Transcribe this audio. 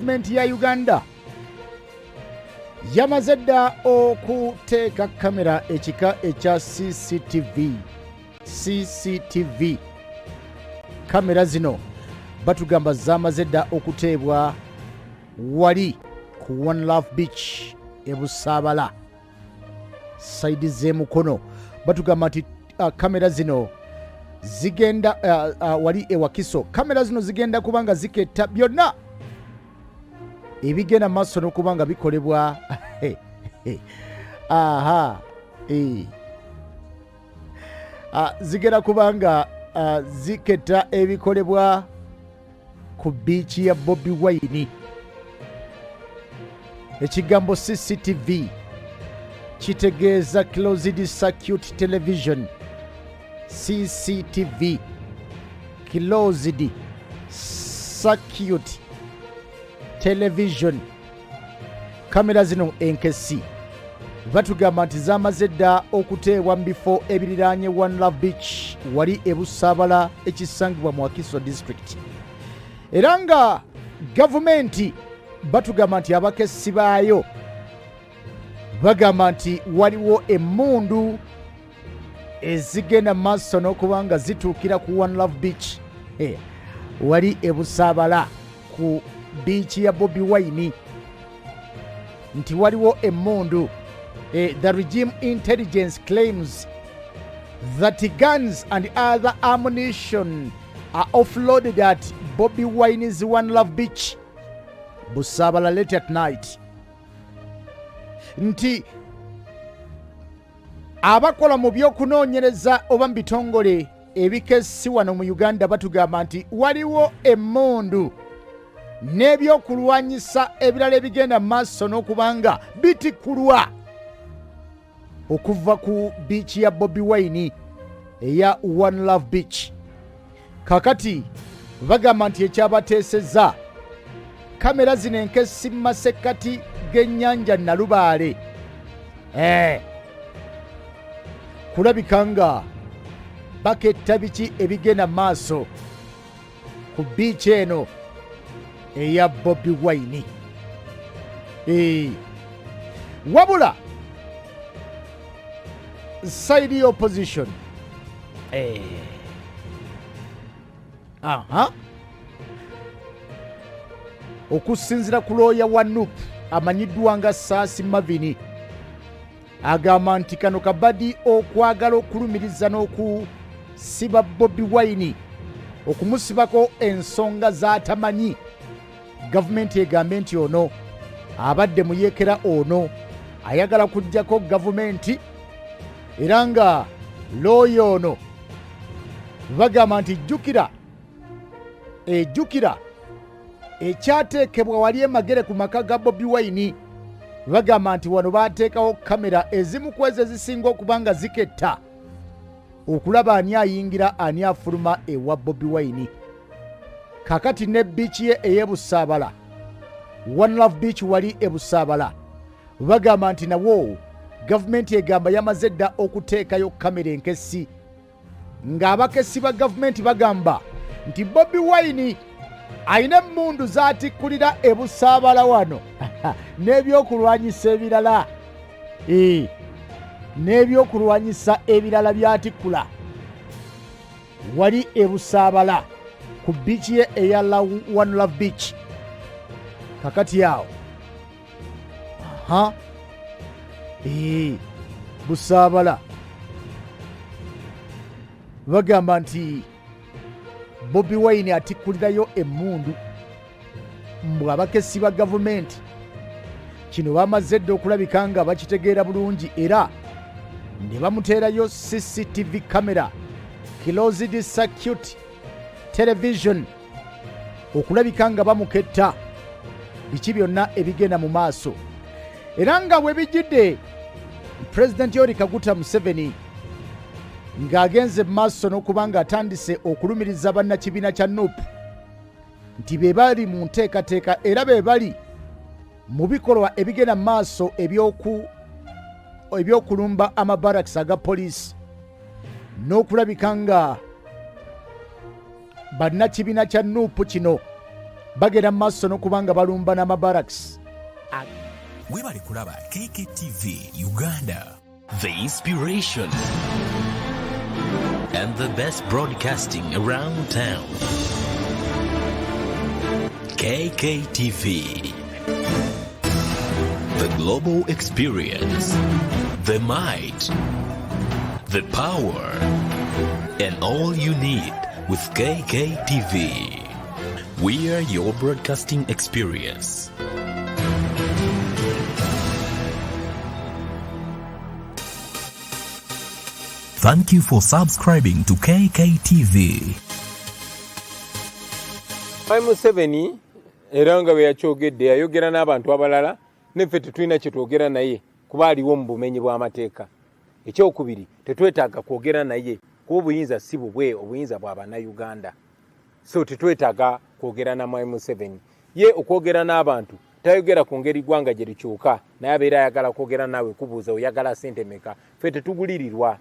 Gavumenti ya Uganda yamaze dda okuteeka kamera ekika ekya CCTV. Kamera zino batugamba zamaze dda okuteebwa wali ku One Love Beach e Busaabala saidi z'emukono. Batugamba nti kamera zino zigenda wali e Wakiso. Kamera zino zigenda kubanga ziketta byonna ebigenda maaso n'okubanga bikolebwa zigenda kubanga ziketta ebikolebwa ku biichi ya Bobi Wine. Ekigambo CCTV kitegeeza closed circuit television. CCTV closed circuit television. Kamera zino Incase batugamba nti zamaze dda okuteebwa mu bifo ebiriraanye One Love Beach wali e Busaabala ekisangibwa mu Wakiso district. Era nga gavumenti batugamba nti abakessi baayo bagamba nti waliwo emmundu ezigenda maaso n'okubanga zituukira ku One Love Beach wali e Busaabala ku biichi ya Bobi Wine, nti waliwo emmundu. The regime intelligence claims that guns and other ammunition are offloaded at Bobi Wine's One Love Beach, Busaabala, late at night. Nti abakola mu by'okunoonyereza oba mu bitongole ebikessi wano mu Uganda batugamba nti waliwo emmundu n'ebyokulwanyisa ebirala ebigenda maaso n'okubanga bitikkulwa okuva ku biichi ya Bobi Wine eya One Love Beach. Kakati bagamba nti ekyabateesezza kamera zino enkessi mu masekkati g'ennyanja Nalubaale kulabika nga baketta biki ebigenda maaso ku biichi eno eya Bobi Wine. Wabula side opposition okusinzira ku looya wa NUP amanyiddwa nga Saasi Mavini agamba nti kano kabadi okwagala okulumiriza n'okusiba Bobi Wine, okumusibako ensonga z'atamanyi. Gavumenti egambe nti ono abadde muyeekera, ono ayagala kujjako gavumenti, era nga looya ono bagamba nti jjukira ekyateekebwa wali emagere ku maka ga Bobi Wine. Bagamba nti wano baateekawo kamera ezimu ku ezo ezisinga okuba nga ziketta okulaba ani ayingira ani afuluma ewa Bobi Wine. Kakati ne biichi ye ey'e Busaabala, One Love Beach wali e Busaabala, bagamba nti nawo gavumenti egamba yamaze dda okuteekayo kamera enkessi, ng'abakessi ba gavumenti bagamba nti Bobi Wine ayina emmundu z'atikkulira e Busaabala wano n'ebyokulwanyisa ebirala n'ebyokulwanyisa ebirala by'atikkula wali e Busaabala ku biichi ye eya One Love Beach. Kakati awo Busaabala bagamba nti Bobi Wine atikkulirayo emmundu. Mbwe abakessi ba gavumenti kino bamaze dda okulabika nga bakitegeera bulungi, era ne bamuteerayo CCTV camera, closed circuit television, okulabika nga bamuketta biki byonna ebigenda mu maaso. Era nga bwe bijjidde Pulezidenti Yoweri Kaguta Museveni ng'agenze mu maaso n'okuba ng'atandise okulumiriza bannakibiina kya NUP nti be bali mu nteekateeka era be bali mu bikolwa ebigenda mu maaso ebyokulumba amabarakisi aga poliisi, n'okulabika nga bannakibiina kya NUP kino bagenda mu maaso n'okubanga balumba n'amabaraks. Webali kulaba Kk Tv Uganda, the inspiration and the best broadcasting around town. Kk TV, the global experience, the might, the power, and all you need with Kk TV. We are your broadcasting experience. Thank you for subscribing to Kk TV. Museveni era nga bwe yakyogedde yayogera n'abantu abalala neffe tetulina kye twogera naye kuba aliwo mu bumenyi bw'amateeka. Ekyokubiri, tetwetaaga kwogera naye kuba obuyinza si bubwe, obuyinza bwa bannayuganda. So tetwetaaga kwogera na Museveni. Ye okwogera n'abantu tayogera ku ngeri ggwanga gye likyuka, naye abeera ayagala kwogera naawe kubuuza oyagala ssente meka. Ffe tetugulirirwa.